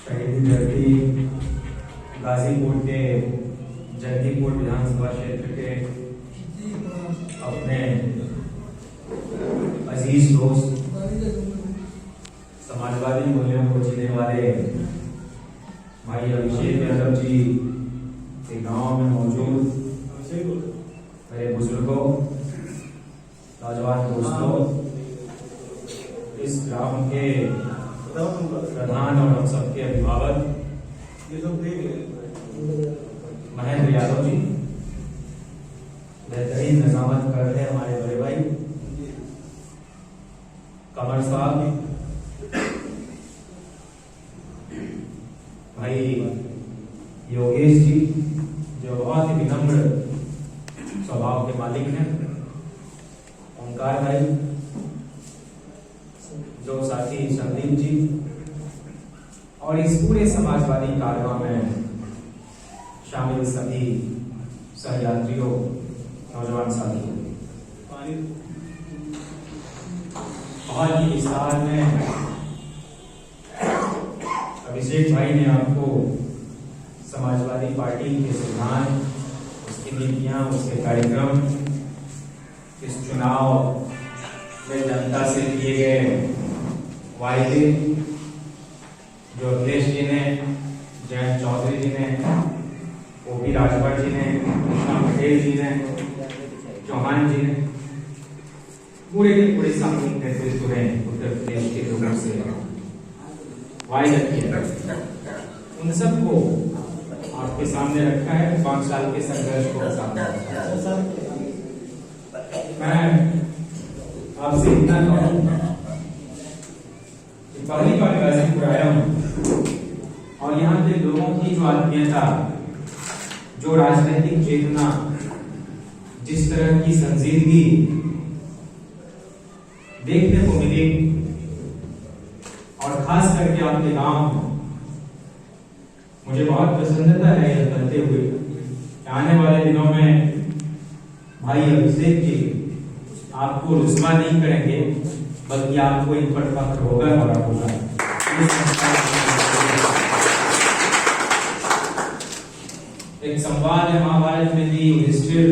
शहीदी धरती गाजीपुर के जगदीपुर विधानसभा क्षेत्र के अपने अजीज दोस्त, समाजवादी मूल्यों को जीने वाले भाई अभिषेक यादव जी के गांव में मौजूद मेरे बुजुर्गों, नौजवान दोस्तों, इस ग्राम के प्रधान और हम सबके अभिभावक महेंद्र यादव जी, बेहतरीन निजामत कर रहे हमारे बड़े भाई कमर साहब, भाई योगेश जी जो बहुत ही विनम्र स्वभाव के मालिक हैं, ओंकार भाई जो साथी संदीप जी, और इस पूरे समाजवादी कार्यक्रम में शामिल सभी सहयात्रियों, नौजवान साथियों, बहुत ही विस्तार में अभिषेक भाई ने आपको समाजवादी पार्टी के सिद्धांत, उसकी नीतियां, उसके कार्यक्रम, इस चुनाव में जनता से किए गए वायदे जो अखिलेश जी ने, जयंत चौधरी जी ने, ओपी राजभर जी ने, कृष्णा पटेल जी ने, चौहान जी ने, पूरे के पूरे सामूहिक नेतृत्व ने उत्तर प्रदेश के लोगों से वायदा किया, उन सबको आपके सामने रखा है। 5 साल के संघर्ष को सामने रखा है। मैं आपसे इतना कहूं कि पहली बार गाजीपुर आया हूं और यहाँ के लोगों की जो आत्मीयता, जो राजनीतिक चेतना, जिस तरह की संजीदगी देखने को मिली, और खास करके आपके गांव, मुझे बहुत प्रसन्नता है यह करते हुए आने वाले दिनों में भाई अभिषेक जी आपको रुस्वा नहीं करेंगे, बल्कि आपको इन पर फख्र होगा और होगा। एक संवाद है महाभारत में दी युधिष्ठिर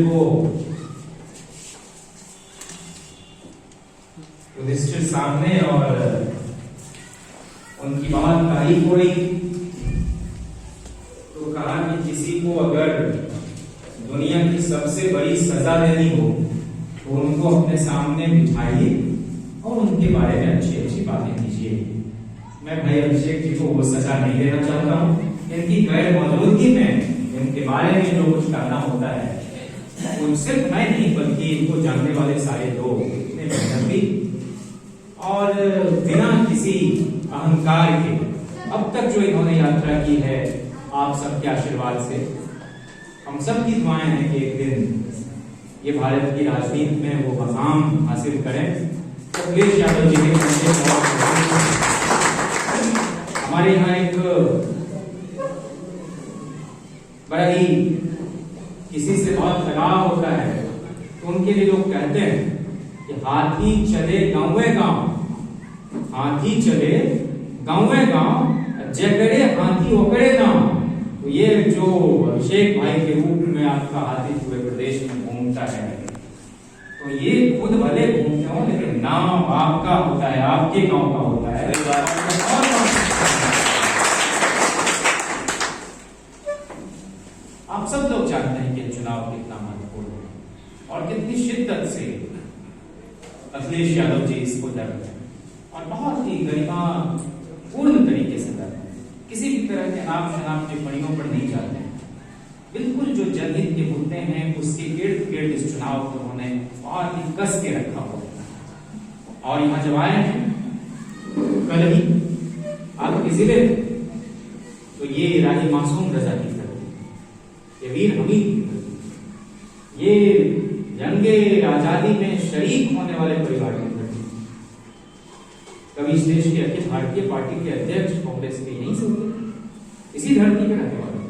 सामने, और उनकी बात तारीफ हो रही, तो कहा कि किसी को अगर दुनिया की सबसे बड़ी सजा देनी हो तो उनको अपने सामने बिठाइए और उनके बारे में अच्छी अच्छी बातें कीजिए। मैं भाई अभिषेक जी को वो सजा नहीं देना चाहता हूँ। इनकी गैर मौजूदगी में इनके बारे में जो कुछ करना होता है वो सिर्फ मैं नहीं बल्कि इनको जानने वाले सारे लोग इतने मेहनती और बिना किसी अहंकार के अब तक जो इन्होंने यात्रा की है, आप सबके आशीर्वाद से, हम सब की दुआएं हैं कि एक दिन ये भारत की राजनीति में वो मकाम हासिल करें। अखिलेश यादव जी के हमारे यहाँ एक बड़ा ही किसी से बहुत लगाव होता है, तो उनके लिए लोग कहते हैं कि हाथी चले गाँवे गाँव, हाथी चले गाँवे गाँव, जकड़े हाथी ओकड़े गाँव। तो ये जो अभिषेक भाई के रूप में आपका हाथी पूरे प्रदेश में घूमता है, तो ये खुद भले घूमते हो लेकिन नाम आपका होता है, आपके गांव का होता है। आप सब लोग जानते हैं कि चुनाव कितना महत्वपूर्ण है और कितनी शिद्दत से अखिलेश यादव जी इसको लड़ रहे हैं और बहुत ही गरिमापूर्ण तरीके से लड़ रहे हैं। किसी भी तरह के आप शनाब टिप्पणियों पर नहीं जाते हैं। बिल्कुल जो जनहित के मुद्दे हैं उसके इर्द गिर्द इस चुनाव को उन्होंने बहुत ही कस के रखा हुआ है। और यहाँ जब आए हैं कल ही आपके जिले में, तो ये राही मासूम रजा की धरती, ये वीर हमीद की धरती, ये जंगे आजादी में शरीक होने वाले परिवार की धरती, कभी इस देश के अखिल भारतीय पार्टी के अध्यक्ष कांग्रेस के यहीं से होते, इसी धरती पे रहने वाले,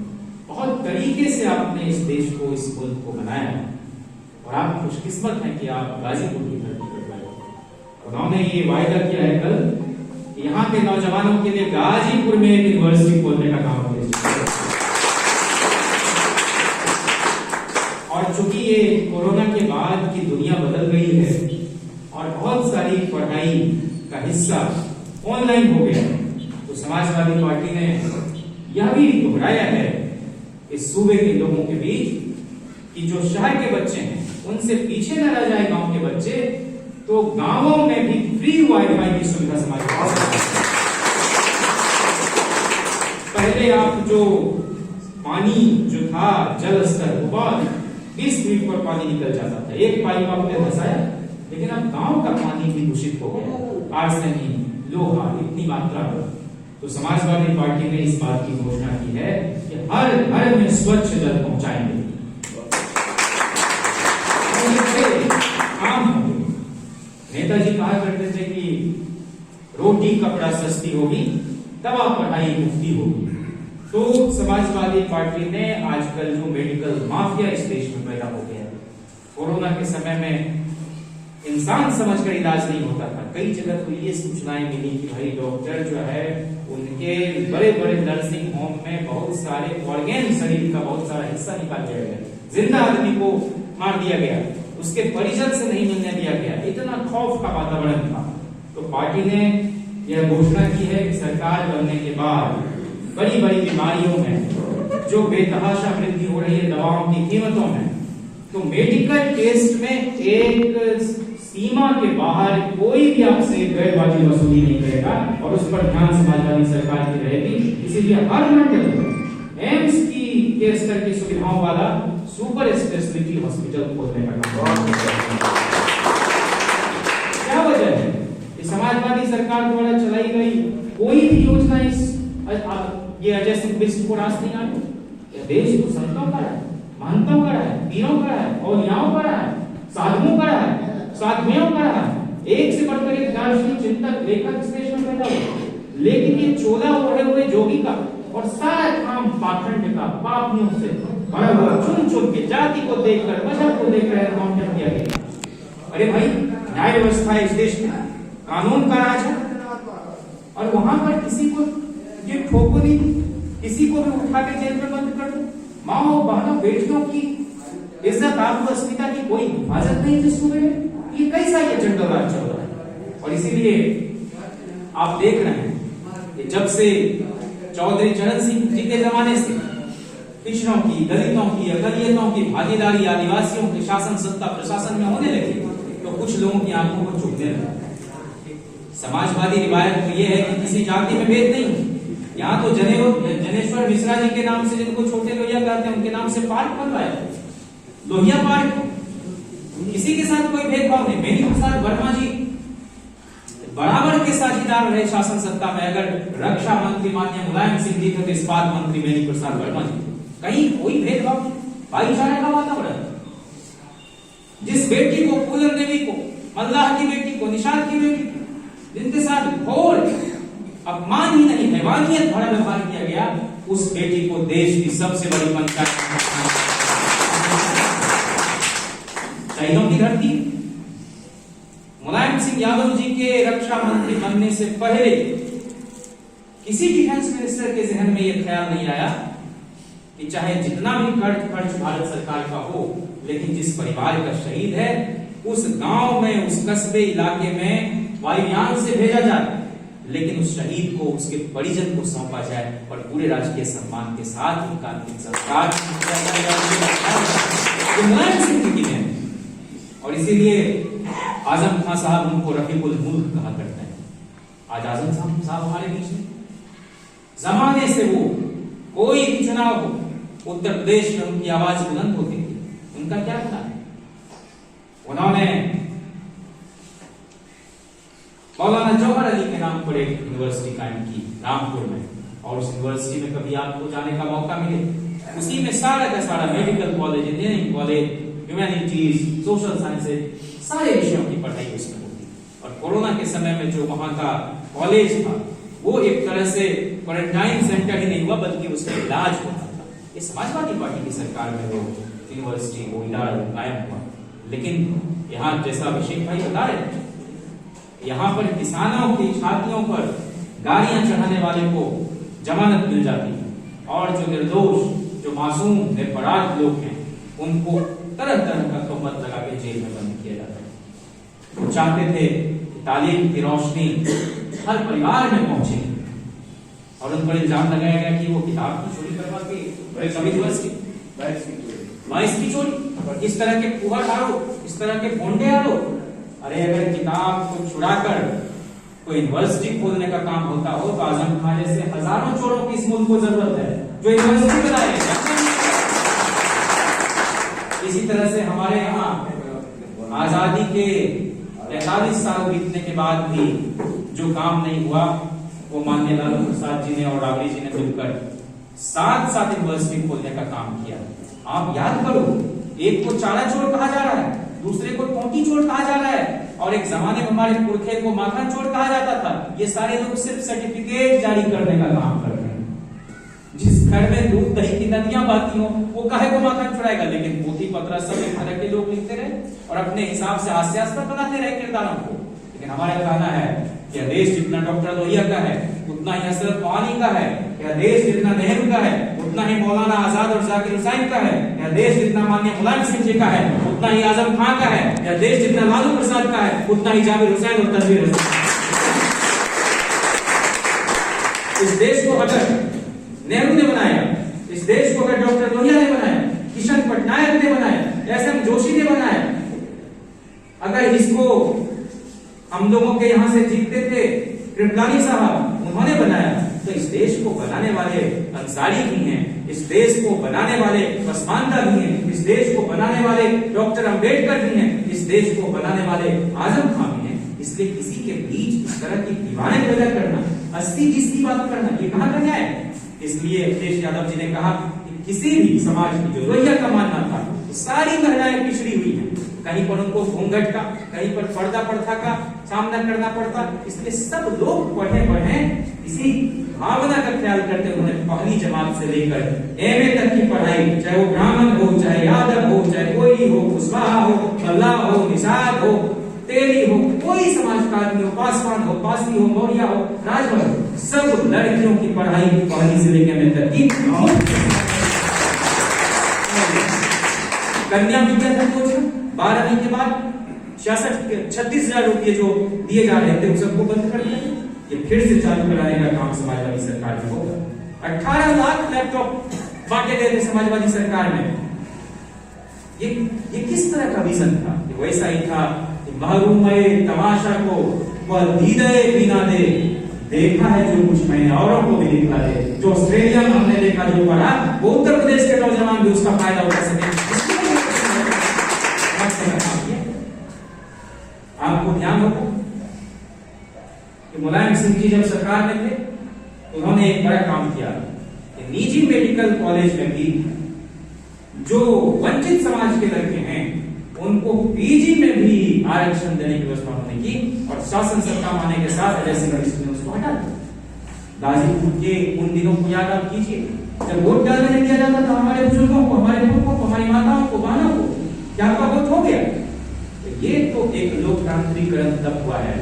बहुत तरीके से आपने इस देश को, इस मुल्क को बनाया और आप खुशकिस्मत हैं कि आप गाजीपुर की धरती पर गए। उन्होंने ये वायदा किया है कल कि यहाँ यहाँ के नौजवानों के लिए गाजीपुर में एक यूनिवर्सिटी खोलने का काम किया। और चूंकि ये कोरोना के बाद की दुनिया बदल गई है और बहुत सारी पढ़ाई का हिस्सा ऑनलाइन हो गया है, तो समाजवादी पार्टी ने यह भी दोहराया है इस सूबे के लोगों के बीच कि जो शहर के बच्चे हैं उनसे पीछे न रह जाए गांव के बच्चे, तो गांवों में भी फ्री वाईफाई की सुविधा समाज पहले आप जो पानी जो था जल स्तर बहुत 20 मिनट पर पानी निकल जाता था, एक पाइप आपने धसाया, लेकिन अब गांव का पानी भी दूषित हो गया, आर्सेनिक लोहा इतनी मात्रा में। तो समाजवादी पार्टी ने इस बात की घोषणा की है कि हर घर में स्वच्छ जल पहुंचाएंगे। नेताजी कहा करते थे कि रोटी कपड़ा सस्ती होगी, दवा पढ़ाई मुफ्ती होगी। तो समाजवादी पार्टी ने आजकल जो मेडिकल माफिया इस देश में पैदा हो गया है, कोरोना के समय में इंसान समझकर इलाज नहीं होता था। कई जगह तो ये सूचनाएं मिली कि भाई डॉक्टर जो है उनके बड़े बड़े नर्सिंग होम में बहुत सारे ऑर्गेन, शरीर का बहुत सारा हिस्सा निकाल दिया गया, जिंदा आदमी को मार दिया गया, उसके परिजन से नहीं मिलने दिया गया। इतना खौफ का वातावरण था। तो पार्टी ने यह घोषणा की है कि सरकार बनने के बाद बड़ी बड़ी बीमारियों में जो बेतहाशा वृद्धि हो रही है दवाओं की कीमतों में, तो मेडिकल टेस्ट में एक सीमा के बाहर कोई भी आपसे गैरवाजिब वसूली नहीं करेगा और उस पर ध्यान समाजवादी सरकार की रहेगी। इसीलिए हर मंडल एम्स की के स्तर की सुविधाओं वाला सुपर स्पेशलिटी हॉस्पिटल खोलने का काम। क्या वजह है? समाजवादी सरकार द्वारा चलाई गई कोई भी योजना इस ये अजय सिंह बिष्ट को रास नहीं आई। देश को संतों का है, महंतों का है, पीरों का है, औलियाओं का है, साधुओं का है, साध्वियों का है, एक से बढ़कर एक दार्शनिक चिंतक लेखक इस देश में पैदा हुए। लेकिन ये चोला ओढ़े हुए जोगी का और सारा काम पाखंड का, पापियों से भरा हुआ, चुन चुन के जाति को देखकर, मजहब को देखकर काउंटर किया गया। अरे भाई, न्याय व्यवस्था है इस देश में, कानून का राज है, और वहां पर किसी को ये ठोको नहीं, किसी को भी उठा के जेल में बंद कर दो। माओ बहनों बेटियों की इज्जत आबरू अस्मिता की कोई हिफाजत नहीं जिस सूबे में। ये कैसा ये जंगल राज चल रहा है? और इसीलिए आप देख रहे हैं कि जब से चौधरी चरण सिंह जी के जमाने से पिछड़ों की, दलितों की, अकलियतों की भागीदारी आदिवासियों के शासन सत्ता प्रशासन में होने लगी, तो कुछ लोगों की आंखों को चुभने लगा। समाजवादी रिवायत तो यह है कि किसी जाति में भेद नहीं। यहाँ तो जनेश्वर मिश्रा जी के नाम से, जिनको छोटे लोहिया कहते हैं, उनके नाम से पार्क बन रहा है, लोहिया पार्क। किसी के साथ कोई भेदभाव नहीं। बेनी प्रसाद वर्मा जी बराबर के साझेदार रहे शासन सत्ता में। अगर रक्षा मंत्री माननीय मुलायम सिंह जी थे तो इस्पात मंत्री बेनी प्रसाद वर्मा जी, कहीं कोई भेदभाव नहीं, भाईचारे का वातावरण। जिस बेटी को, पूलन देवी को, मल्लाह की बेटी को, निषाद की बेटी को, जिनके साथ घोर अपमान ही नहीं हैवानियत भरा व्यवहार किया गया, उस बेटी को देश की सबसे बड़ी पंचायत शहीदों की धरती। मुलायम सिंह यादव जी के रक्षा मंत्री बनने से पहले किसी डिफेंस मिनिस्टर के जहन में यह ख्याल नहीं आया कि चाहे जितना भी खर्च भारत सरकार का हो, लेकिन जिस परिवार का शहीद है उस गांव में, उस कस्बे इलाके में वायुयान से भेजा जाए, लेकिन उस शहीद को, उसके परिजन को सौंपा जाए और पूरे राजकीय सम्मान के साथ उनका अंतिम संस्कार मुलायम सिंह की है। और इसीलिए आजम खान साहब उनको रफीकुल मुल्क कहा करते हैं। आज आजम साहब हमारे बीच में, जमाने से वो कोई भी चुनाव हो, उत्तर प्रदेश में उनकी आवाज बुलंद होती थी। उनका क्या था? उन्होंने मौलाना जौहर अली के नाम पर एक यूनिवर्सिटी कायम की रामपुर में, और उस यूनिवर्सिटी में कभी आपको जाने का मौका मिले, उसी में सारा का सारा medical college, engineering college, humanities, social sciences, सारे विषयों की पढ़ाई उसमें होती। और कोरोना के समय में जो वहां का कॉलेज था वो एक तरह से क्वारंटाइन सेंटर ही नहीं हुआ, बल्कि उसका इलाज होता था। ये समाजवादी पार्टी की सरकार में वो यूनिवर्सिटी, वो इलाज कायम हुआ। लेकिन यहाँ जैसा अभिषेक भाई बता रहे, यहाँ पर किसानों की छातियों पर गाड़ियां चढ़ाने वाले को जमानत मिल जाती है, और जो निर्दोष, जो मासूम निरपराध लोग हैं उनको तरह तरह का तोहमत लगा के जेल में बंद किया जाता है। वो चाहते थे कि तालीम की रोशनी हर परिवार में पहुंचे, और उन पर इल्जाम लगाया गया कि वो किताब की चोरी करवा के सभी दिवस की वाइस की चोरी, इस तरह के फुहड़ आरोप, इस तरह के भोंडे आरोप। अरे अगर किताब को छुड़ाकर कोई यूनिवर्सिटी खोलने का काम होता हो तो आजम खान जैसे हजारों चोरों की इस मुल्क को जरूरत है जो यूनिवर्सिटी बनाए। इसी तरह से हमारे यहाँ आजादी के 43 साल बीतने के बाद भी जो काम नहीं हुआ वो माननीय लालू प्रसाद जी ने और राबड़ी जी ने मिलकर साथ यूनिवर्सिटी खोलने का काम किया। आप याद करो, एक को चारा चोर कहा जा रहा है, दूसरे को टोंटी चोर कहा जा रहा है, और एक जमाने में हमारे पुरखे को माखन चोर कहा जाता था। ये सारे लोग सिर्फ सर्टिफिकेट जारी करने का काम कर रहे हैं। जिस घर में दूध दही की नदियां बहती हो वो काहे को माखन चुराएगा, लेकिन पोथी पत्र सब एक तरह के लोग लिखते रहे और अपने हिसाब से हास्यास्पद बनाते रहे किरदारों को। लेकिन हमारा कहना है कि देश जितना डॉक्टर लोहिया का है उतना ही हजरत पानी का है, यह देश जितना नेहरू का है उतना ही मौलाना आजाद और जाकिर हुसैन का है, यह देश जितना माननीय मुलायम सिंह जी का है उतना ही आजम खान का है, यह देश जितना लालू प्रसाद का है उतना ही जाबिर हुसैन और तनवीर हुसैन। इस देश को अगर नेहरू ने बनाया, इस देश को अगर डॉक्टर लोहिया ने बनाया, किशन पटनायक ने बनाया, एस.एम. जोशी ने बनाया, अगर इसको हम लोगों के यहां से जीतते थे कृपलानी साहब उन्होंने बनाया, तो इस देश को बनाने वाले अंसारी भी हैं, इस देश को बनाने वाले पसमानदा भी हैं, इस देश को बनाने वाले डॉक्टर अंबेडकर भी हैं, इस देश को बनाने वाले आजम खान भी हैं। इसलिए किसी के बीच इस तरह की दीवारें पैदा करना, 80-20 की बात करना, ये कहां का न्याय है? इसलिए अखिलेश यादव जी ने कहा कि किसी भी समाज की जो लोहिया का मानना था सारी महिलाएं पिछड़ी हुई हैं, कहीं पर उनको घूंघट का, कहीं पर पर्दा प्रथा का सामना करना पड़ता। इसलिए सब लोग पढ़े बढ़े इसी भावना का ख्याल करते उन्होंने पहली जमात से लेकर एमए तक की पढ़ाई, चाहे वो ब्राह्मण हो, चाहे यादव हो, चाहे कोई हो, कुशवाहा हो, भल्ला हो, निषाद हो, तेली हो, कोई समाज का आदमी हो, पासवान हो, पासी हो, मौर्य हो, राजभर हो, सब लड़कियों की पढ़ाई पहली से लेकर एमए तक की कन्या विद्या तक योजना 12वीं के बाद 36,000 रुपये जो दिए जा रहे थे उन सबको बंद कर दिया। ये फिर से चालू कराने का काम समाजवादी सरकार में होगा। 18 लाख लैपटॉप बांटे गए थे समाजवादी सरकार में। ये किस तरह का विजन था? ये वैसा ही था कि महरूम तमाशा को वह दीदे भी ना दे, देखा है जो कुछ मैंने औरों को भी दिखा दे। जो ऑस्ट्रेलिया में हमने देखा, जो पढ़ा, वो उत्तर प्रदेश के नौजवान भी उसका फायदा उठा सके। आपको ध्यान रखो कि मुलायम सिंह जी जब सरकार में थे उन्होंने एक बड़ा काम किया कि निजी मेडिकल कॉलेज में भी जो वंचित समाज के लड़के हैं उनको पीजी में भी आरक्षण देने की व्यवस्था उन्होंने की, और शासन सत्ता माने के साथ अजय सिंह ने उसको हटा दिया। गाजीपुर के उन दिनों को याद आप कीजिए जब वोट डालने दिया जाता था हमारे बुजुर्गों को, हमारे पुरखों को, हमारी माताओं को, बहनों को, क्या आपका वोट हो गया? ये तो एक लोकतांत्रिकरण तब हुआ है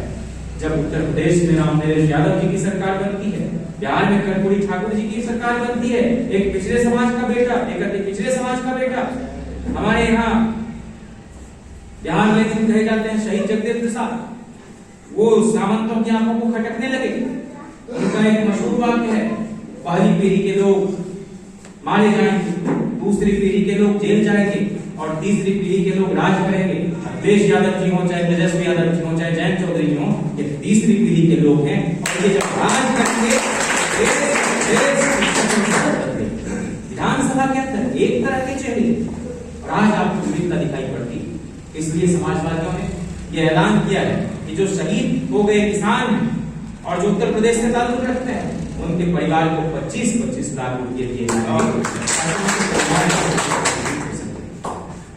जब उत्तर प्रदेश में रामनरेश यादव जी की सरकार बनती है, बिहार में कर्पूरी ठाकुर जी की सरकार बनती है, एक पिछड़े समाज का बेटा, एक अति पिछड़े समाज का बेटा। हमारे यहाँ बिहार में दिन कहे जाते हैं शहीद जगदेव प्रसाद, वो सामंतों की आंखों को खटकने लगे। उनका एक मशहूर वाक्य है, पहली पीढ़ी के लोग मारे जाएंगे, दूसरी पीढ़ी के लोग जेल जाएंगे और तीसरी पीढ़ी के लोग राज करेंगे। अखिलेश यादव जी हो, चाहे तेजस्वी यादव जी हो, चाहे जयंत चौधरी जी हो, ये तीसरी पीढ़ी के लोग हैं और ये जब राज करेंगे विधानसभा के अंदर एक तरह के चेहरे और आज आपको विविधता दिखाई पड़ती। इसलिए समाजवादियों ने यह ऐलान किया है कि जो शहीद हो गए किसान और जो उत्तर प्रदेश से ताल्लुक रखते हैं उनके परिवार को 25-25 लाख रुपये दिए जाएंगे,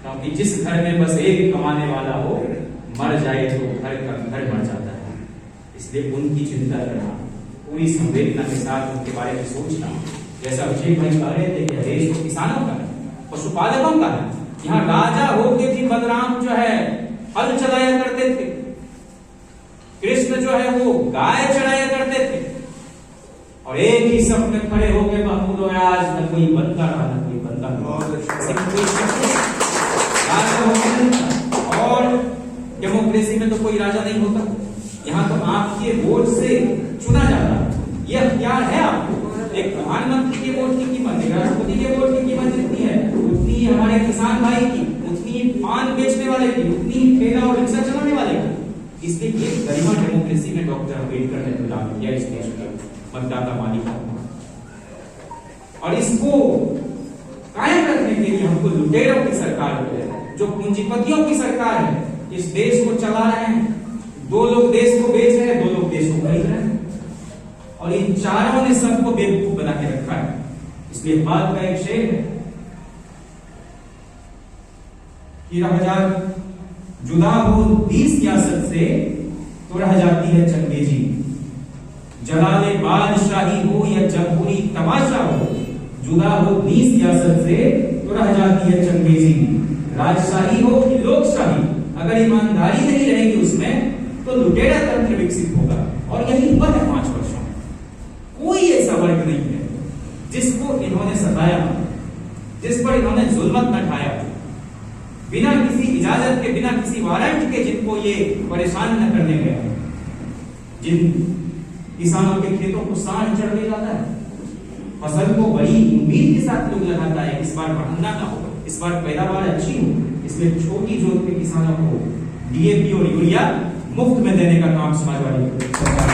क्योंकि जिस घर में बस एक कमाने वाला हो मर जाए तो घर का घर मर जाता है। इसलिए उनकी चिंता करना, पूरी संवेदना के साथ उनके बारे में सोचना, जैसा अभिषेक भाई कह रहे थे कि देश तो किसानों का है, पशुपालकों का है। यहाँ राजा होके भी बलराम जो है हल चलाया करते थे, कृष्ण जो है वो गाय चढ़ाया करते थे, और एक ही सब में खड़े हो गए महमूद और आज न कोई बनता रहा न कोई बनता रहा। और डेमोक्रेसी में तो कोई राजा नहीं होता, यहाँ तो आपके वोट से चुना जाता है। ये अख्तियार है आपको। एक प्रधानमंत्री के वोट की कीमत, एक राष्ट्रपति के वोट की कीमत जितनी है उतनी ही हमारे किसान भाई की, उतनी ही पान बेचने वाले की, उतनी ही ठेला और रिक्शा चलाने वाले की। इसलिए ये गरिमा डेमोक्रेसी में डॉक्टर अम्बेडकर ने प्रदान किया इस देश का मतदाता मालिका। और इसको कायम रखने के लिए हमको लुटेरों की सरकार जो पूंजीपतियों की सरकार है इस देश को चला रहे हैं। दो लोग देश को बेच रहे हैं, दो लोग देश को खरीद रहे हैं और इन चारों ने सबको बेवकूफ बना के रखा है। इसलिए बात का एक शेर है कि जुदा हो 20 सियासत से तो रह जाती है चंगेजी। जलाले बादशाही हो या जमहूरी तमाशा हो, जुदा हो 20 सियासत से तो रह जाती है चंगेजी। राजशाही हो कि लोकशाही, अगर ईमानदारी नहीं रहेगी उसमें तो लुटेरा तंत्र विकसित होगा। और यही हुआ है 5 वर्षों में। कोई ऐसा वर्ग नहीं है जिसको इन्होंने सताया, जिस पर इन्होंने जुल्मत न ढाया, बिना किसी इजाजत के, बिना किसी वारंट के जिनको ये परेशान न करने गए। जिन किसानों के खेतों को सांड चढ़ ले जाता है, फसल को बड़ी उम्मीद के साथ लोग लगाता है इस बार बढ़ना ना हो, इस बार पैदावार अच्छी हो, इसलिए छोटी जोत के किसानों को डीएपी और यूरिया मुफ्त में देने का काम समाजवादी सरकार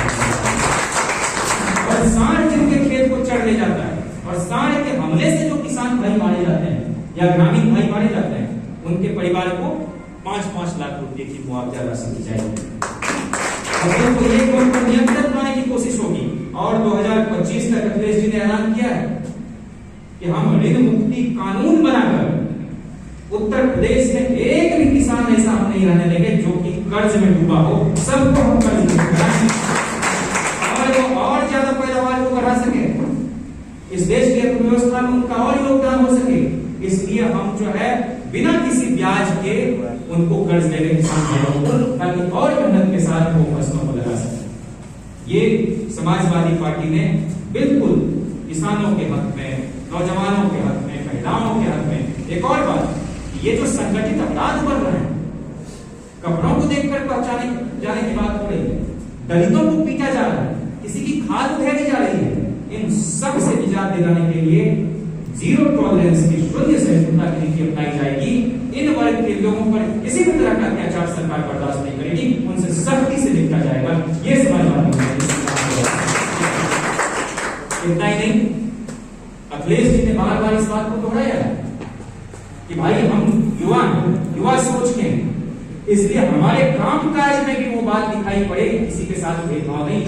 और सांड जिनके खेत को चढ़ ले जाता है और सांड के हमले से जो किसान भाई मारे जाते हैं या ग्रामीण भाई मारे जाते हैं उनके परिवार को 5-5 लाख रुपए की मुआवजा राशि दी जाएगी। तो ये पर नियंत्रण लाने की कोशिश होगी। और 2025 तक अखिलेश जी ने ऐलान किया है कि हम ऋण मुक्ति कानून बनाकर उत्तर प्रदेश में एक भी किसान ऐसा हम नहीं रहने देंगे जो कि कर्ज में डूबा हो। सबको हम कर्ज में कराएंगे और ज्यादा पैदावार को बढ़ा सके, इस देश की अर्थव्यवस्था में उनका और योगदान हो सके। इसलिए हम जो है बिना किसी ब्याज के उनको कर्ज देंगे किसान भाइयों को, ताकि और मेहनत के साथ वो फसलों को लगा सके। ये समाजवादी पार्टी ने बिल्कुल किसानों के हक में, नौजवानों के हक में, महिलाओं के हक में। एक और बात, ये जो संगठित अपराध बढ़ रहे हैं, कपड़ों को देखकर पहचाने जाने की बात हो रही है, दलितों को पीटा जा रहा है, किसी की खाद उधेड़ी जा रही है, इन सब से निजात दिलाने के लिए जीरो टॉलरेंस की, शून्य सहिष्णुता की नीति अपनाई जाएगी। इन वर्ग के लोगों पर किसी भी तरह का अत्याचार सरकार बर्दाश्त नहीं करेगी, उनसे सख्ती से निपटा जाएगा। ये समाजवादी इतना ही नहीं, अखिलेश जी ने बार-बार इस बात को दोहराया है कि भाई हम युवा सोच के हैं, इसलिए हमारे कामकाज में भी वो बात दिखाई पड़ेगी, किसी के साथ भेदभाव नहीं।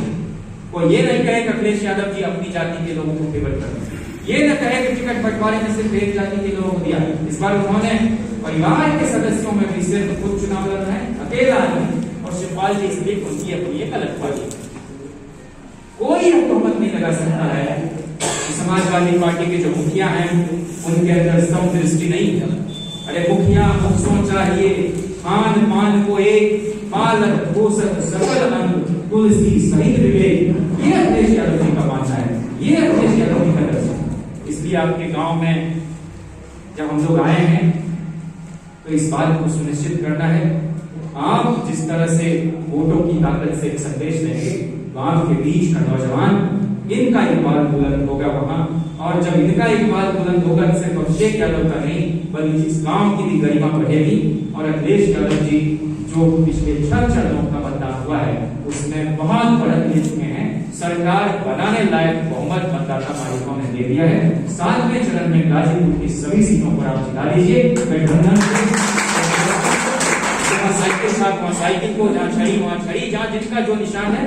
कोई ये नहीं कहे कि अखिलेश यादव जी अपनी जाति के लोगों को फेवर करते हैं, ये न कहे कि टिकट बंटवारे में सिर्फ एक जाति के लोगों को दिया। इस बार उन्होंने परिवार के सदस्यों में भी सिर्फ खुद चुनाव लड़ रहे हैं, अकेला नहीं, और शिवपाल जी इसलिए उनकी अपनी एक अलग पार्टी। कोई हुकूमत नहीं लगा सकता है कि समाजवादी पार्टी के जो मुखिया हैं उनके अंदर समदृष्टि नहीं है। अरे मुखिया मुखसों चाहिए, खान पान को एक, पालक पोषक सकल अंग, तुलसी सहित विवेक। ये अखिलेश यादव जी का मानना है, ये अखिलेश यादव जी का दर्शन। इसलिए आपके गांव में जब हम लोग आए हैं तो इस बात को सुनिश्चित करना है, आप जिस तरह से वोटों की ताकत से एक संदेश देंगे, गांव के बीच का नौजवान, इनका इकबाल बुलंद होगा वहां। और जब इनका इकबाल बुलंद होगा, सिर्फ अभिषेक यादव का नहीं बल्कि इस गांव की भी गरिमा बढ़ेगी। और अखिलेश यादव जी जो पिछले 6 चरणों का मतदान हुआ है उसमें बहुत बढ़त ले चुके हैं, सरकार बनाने लायक बहुमत मतदाता मालिकों ने दे दिया है। 7वें चरण में गाजीपुर की सभी सीटों पर आप जिता लीजिए। साइकिल साथ वहाँ साइकिल को, जहाँ छड़ी वहाँ छड़ी, जहाँ जिनका जो निशान है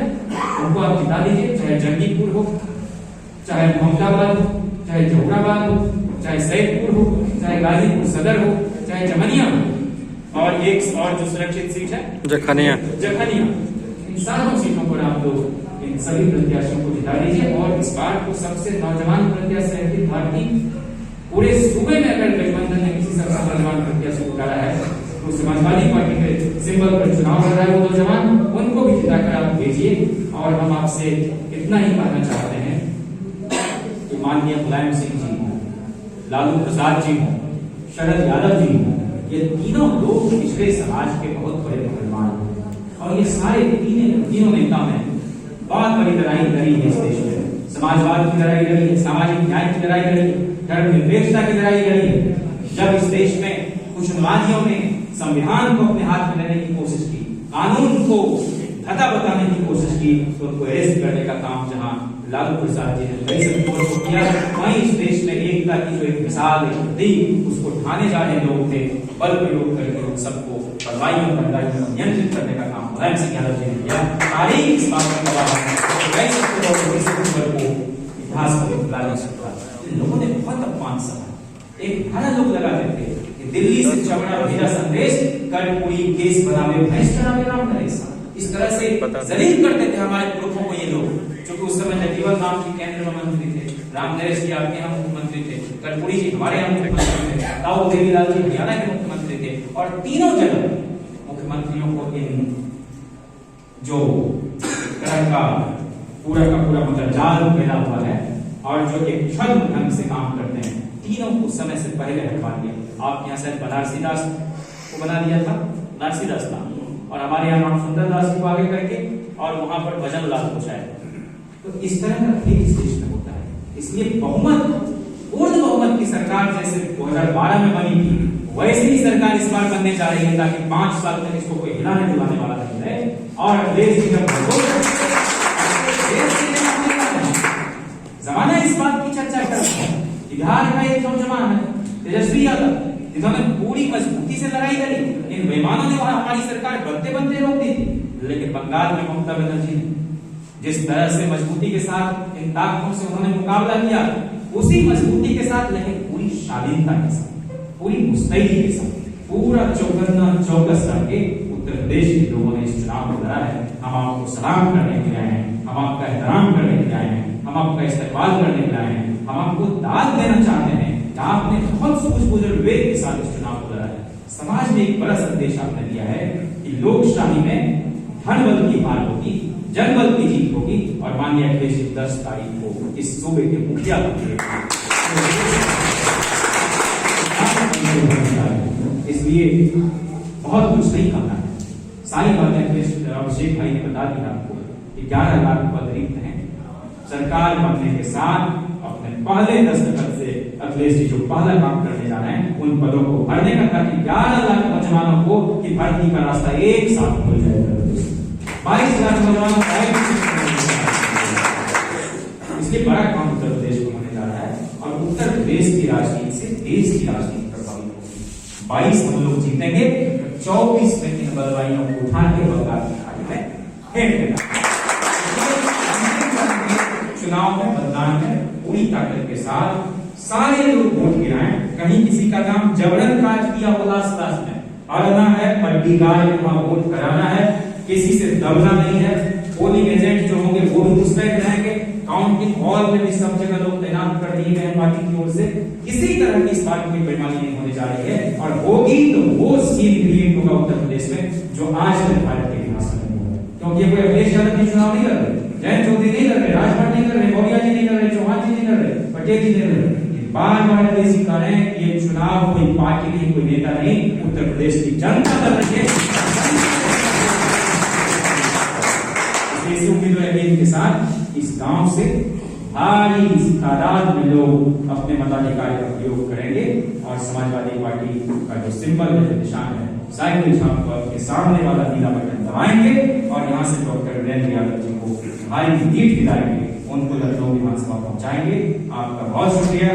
उनको आप जिता दीजिए। चाहे जंगीपुर हो, चाहे मोहम्मदाबाद हो, चाहे जहुराबाद हो, चाहे सैदपुर हो, चाहे गाजीपुर सदर हो, चाहे जमनिया हो, और एक और जो सुरक्षित सीट है जखनिया। इन सारों सीटों पर आप लोग इन सभी प्रत्याशियों को जिता दीजिए। और इस बार को सबसे नौजवान प्रत्याशी अखिल भारतीय पूरे सूबे में अगर गठबंधन ने किसी सबसे नौजवान प्रत्याशी को उतारा है तो समाजवादी पार्टी के सिंबल पर चुनाव लड़ रहा है वो नौजवान, उनको भी जिताकर आप भेजिए। और हम आपसे इतना ही कहना चाहते हैं माननीय मुलायम सिंह जी हो, लालू प्रसाद जी हो, शरद यादव जी हो, ये तीनों लोग पिछड़े समाज के बहुत बड़े पहलवान हैं और ये सारे तीनों नेता ने बहुत बड़ी लड़ाई लड़ी है इस देश में। समाजवाद की लड़ाई लड़ी है, सामाजिक न्याय की लड़ाई लड़ी है, धर्मनिरपेक्षता की लड़ाई लड़ी है। जब इस देश में कुछ उन्मादियों ने संविधान को अपने हाथ में लेने की कोशिश की, कानून को धता बताने की कोशिश की, तो उनको अरेस्ट करने का काम जहां लालू प्रसाद जी ने 23 अक्टूबर को किया, वहीं इस देश में एकता की जो एक मिसाल थी उसको ठाने जा रहे लोग थे, बल प्रयोग करके उन सबको बलवाइयों को नियंत्रित करने का काम मुलायम सिंह यादव जी ने किया। तारीख इस बात का गवाह है, 23 अक्टूबर को इतिहास को भुला नहीं सकता। लोगों ने बहुत अपमान सहा। एक धारा लोग लगाते थे कि दिल्ली से चमड़ा भेजा संदेश, कर्पूरी केस बनावे भैंस चरावे राम नरेश। इस तरह से जलील करते थे हमारे पुरखों को ये लोग, जो कि उस समय जगजीवन राम जी केंद्र में मंत्री थे, राम नरेश जी आपके यहाँ मुख्यमंत्री थे, कर्पूरी जी हमारे यहाँ मुख्यमंत्री थे, ताऊ देवीलाल जी हरियाणा के मुख्यमंत्री थे, और तीनों जगह मुख्यमंत्रियों को इन जो तरह का पूरा मतलब जाल फैला हुआ है और जो एक छद्म ढंग से काम करते हैं, तीनों को समय से पहले हटवा दिया। आप यहाँ से बनारसी दास को बना दिया था, बनारसी दास था, और हमारे यहाँ राम सुंदर दास को आगे करके और वहां पर भजन लाल पहुंचाया। तो इस तरह का खेल इस देश में होता है। इसलिए बहुमत, पूर्ण बहुमत की सरकार जैसे 2012 में बनी थी, वैसे ही सरकार इस बार बनने जा रही है, ताकि 5 साल तक इसको कोई हिलाने डुलाने वाला नहीं रहे। और देश की जमाना इस बात की चर्चा कर रहा है, बिहार का एक नौजवान है तेजस्वी यादव, जिन्होंने पूरी मजबूती से लड़ाई लड़ी। इन बेईमानों ने वहां हमारी सरकार बनते बनते रोक दी थी, लेकिन बंगाल में ममता बनर्जी ने जिस तरह से मजबूती के साथ इन ताकतों से उन्होंने मुकाबला किया, उसी मजबूती के साथ, लेकिन पूरी शालीनता के साथ, पूरी मुस्तैदी के साथ, पूरा चौकन्ना चौकस करके उत्तर प्रदेश के लोगों ने इस चुनाव को लड़ा है। हम आपको सलाम करने के लिए आए हैं, हम आपका एहतराम करने के लिए आए हैं, हम आपका इस्तेमाल करने के लिए आए हैं, हम आपको दाद देना चाहते हैं कि आपने बहुत सूझबूझ और विवेक के साथ इस चुनाव को लड़ा है। समाज में एक बड़ा संदेश आपने दिया है कि लोकशाही में धन बल की हार होगी, जनबल की जीत होगी, और माननीय अखिलेश जी 10 तारीख को इस सूबे के मुखिया होंगे। इसलिए बहुत कुछ नहीं करना है, सारी बातें अभिषेक भाई ने बता दी आपको कि 11 लाख पद रिक्त हैं। सरकार बनने के साथ अपने पहले दस्तखत से अखिलेश जी जो पहला काम करने जा रहे हैं उन पदों को भरने का, ताकि 11 लाख नौजवानों को की भर्ती का रास्ता एक साथ खुल जाएगा। 22 लाख नौजवानों का इसलिए बड़ा काम उत्तर प्रदेश को होने जा रहा है, और उत्तर प्रदेश की राजनीति से देश की राजनीति प्रभावित होगी। 22 हम लोग जीतेंगे, 24 में इन बलवाइयों को उठा के बंगाल की खाड़ी में फेंक देना। चुनाव में मतदान में पूरी ताकत के साथ सारे लोग वोट गिराएं, कहीं किसी का नाम जबरन काट दिया हो लास्ट में, अड़ना है, पट्टी गाड़ के वहां वोट कराना है, किसी से दबना नहीं है। पोलिंग एजेंट जो होंगे वो भी मुस्तैद रहेंगे, काउंटिंग हॉल में भी सब जगह लोग तैनात कर दिए गए हैं पार्टी की ओर से। किसी तरह की इस बात की बेईमानी नहीं होने जा रही है, और होगी तो वो सीन क्रिएट होगा उत्तर प्रदेश में जो आज तक भारत के इतिहास में नहीं हुआ। क्योंकि कोई अखिलेश यादव जी चुनाव नहीं कर रहे, जयंत चौधरी नहीं कर रहे, राजभर नहीं कर रहे, मौर्या जी नहीं कर रहे, चौहान जी नहीं कर रहे, पटेल जी नहीं कर रहे। बार-बार देसी कारण ये चुनाव कोई पार्टी नहीं, कोई नेता नहीं, उत्तर प्रदेश की जनता कर रही है। इस उम्मीद और यकीन के साथ इस गांव से भारी तादाद में लोग अपने मताधिकार का प्रयोग करेंगे, और समाजवादी पार्टी का जो सिंबल है, जो निशान है, साइकिल छाप के सामने वाला नीला बटन दबाएंगे, और यहाँ से डॉक्टर वीरेंद्र यादव जी को भारी नीट दिलाएंगे, उनको लखनऊ विधानसभा पहुंचाएंगे। आपका बहुत शुक्रिया।